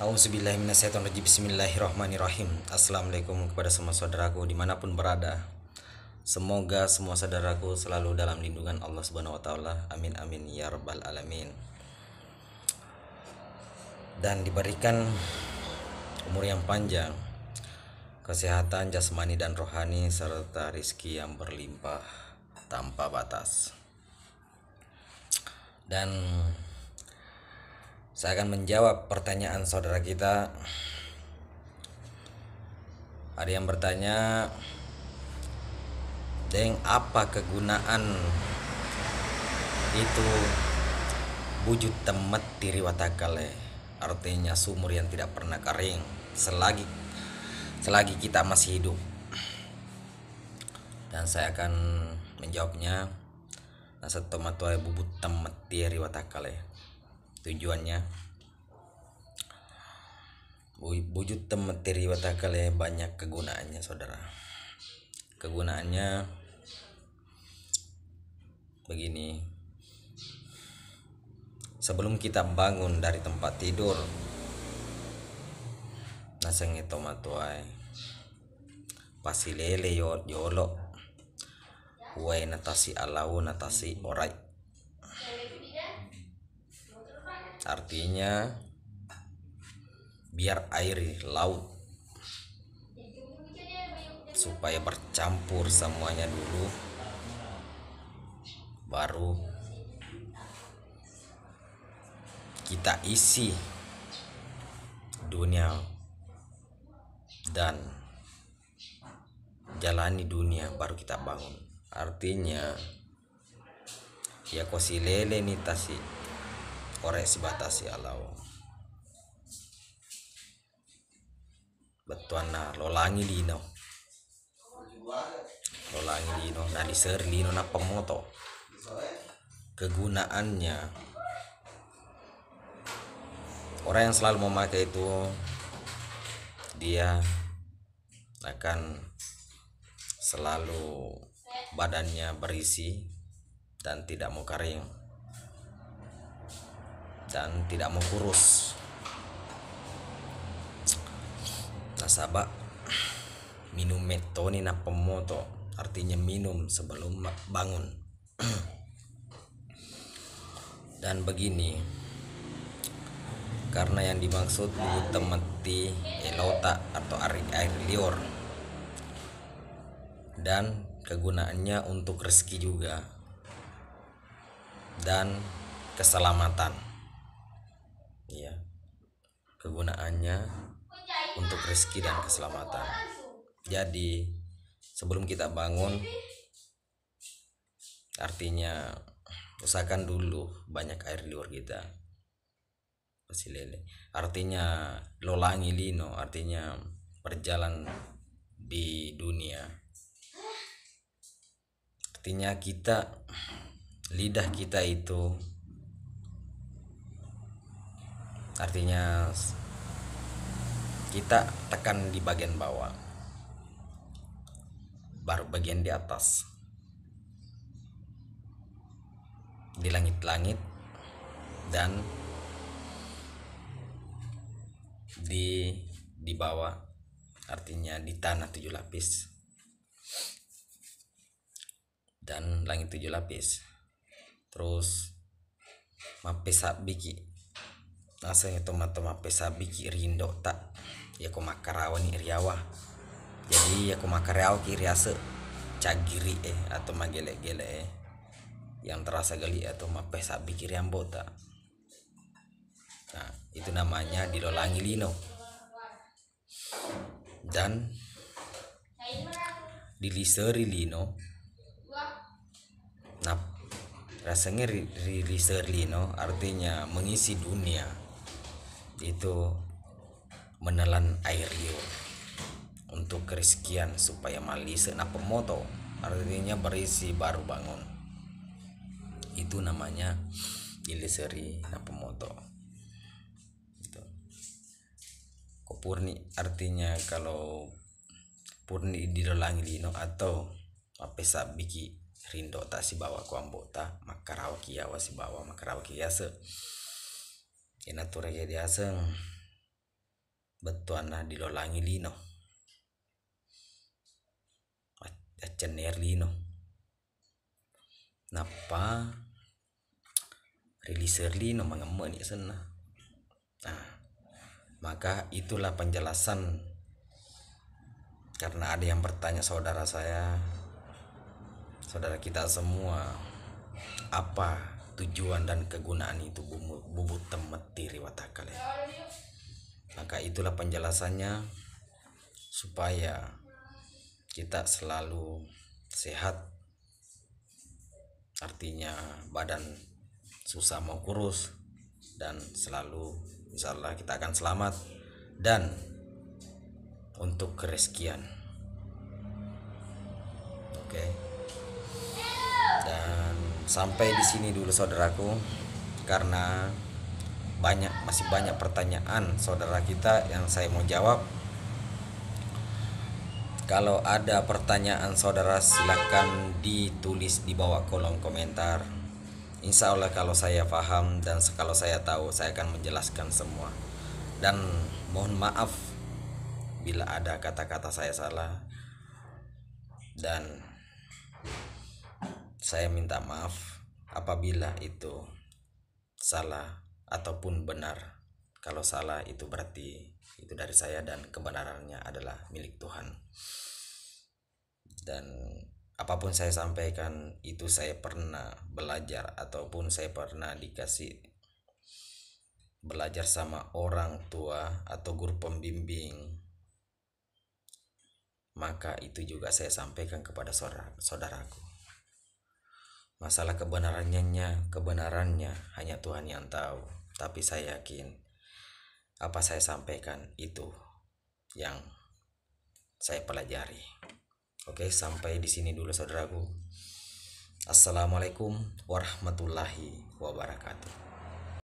Auzubillahiminasyaitonirrajim. Bismillahirrahmanirrahim. Assalamualaikum kepada semua saudaraku dimanapun berada. Semoga semua saudaraku selalu dalam lindungan Allah Subhanahu Wa Taala. Amin amin ya rabbal alamin. Dan diberikan umur yang panjang, kesehatan jasmani dan rohani, serta rizki yang berlimpah tanpa batas. Dan saya akan menjawab pertanyaan saudara kita. Ada yang bertanya, "Deng, apa kegunaan itu wujud temet tiri watakale?" Artinya sumur yang tidak pernah kering selagi kita masih hidup. Dan saya akan menjawabnya. Nasa tomatoy bubut temet tiri watakale. Tujuannya, wujud temet tiri watakale banyak kegunaannya, saudara. Kegunaannya begini. Sebelum kita bangun dari tempat tidur, naseng tomatoy pasilele yolo huway natasi alau natasi orai. Artinya biar air laut supaya bercampur semuanya dulu, baru kita isi dunia dan jalani dunia, baru kita bangun. Artinya ya kosilele ni tasi ore sibatasi alau betuana lolangi lino na diser lino na pemoto. Kegunaannya, orang yang selalu memakai itu dia akan selalu badannya berisi dan tidak mau kering dan tidak mau kurus. Nasaba minum metoni na pemoto, artinya minum sebelum bangun. Dan begini, karena yang dimaksud temeti elota atau air liur, dan kegunaannya untuk rezeki juga dan keselamatan. Ya, kegunaannya untuk rezeki dan keselamatan. Jadi sebelum kita bangun, artinya usahakan dulu banyak air liur kita. Pasilele artinya lolangi lino, artinya berjalan di dunia. Artinya lidah kita itu artinya kita tekan di bagian bawah, baru bagian di atas. Di langit-langit dan di bawah, artinya di tanah 7 lapis dan langit 7 lapis. Terus mapesa biki nasa itu mapesa biki rindo tak ya ko makarawan iriawa. Jadi ya ko makarawa ki riase cagiri atau magele-gele yang terasa gali atau mapesa biki riambota. Nah, itu namanya dilolangi lino. Dan diliseri lino. Nah, rasanya riliseri lino artinya mengisi dunia itu menelan air liur untuk kereskian supaya malise na pemoto, artinya berisi baru bangun. Itu namanya diliseri na pemoto. Purni artinya kalau purni dilolangi lino atau apesa biki rindo tak si bawa ku ambota makarawa kiawa si bawa makarawa kiase ina tura jadi aseng betuana dilolangi lino acener lino napa releaser lino mengemeni sana. Nah, maka itulah penjelasan, karena ada yang bertanya saudara kita semua, apa tujuan dan kegunaan itu bubut temeti riwatakale. Maka itulah penjelasannya, supaya kita selalu sehat, artinya badan susah mau kurus, dan selalu insyaallah kita akan selamat dan untuk kerezekian. Oke. Dan sampai di sini dulu saudaraku, karena masih banyak pertanyaan saudara kita yang saya mau jawab. Kalau ada pertanyaan saudara, silakan ditulis di bawah kolom komentar. Insya Allah kalau saya paham dan kalau saya tahu, saya akan menjelaskan semua. Dan mohon maaf bila ada kata-kata saya salah, dan saya minta maaf apabila itu salah ataupun benar. Kalau salah itu berarti itu dari saya, dan kebenarannya adalah milik Tuhan. Dan apapun saya sampaikan itu saya pernah belajar ataupun saya pernah dikasih belajar sama orang tua atau guru pembimbing, maka itu juga saya sampaikan kepada saudaraku. Masalah kebenarannya hanya Tuhan yang tahu, tapi saya yakin apa saya sampaikan itu yang saya pelajari. Oke, sampai di sini dulu saudaraku. Assalamualaikum warahmatullahi wabarakatuh.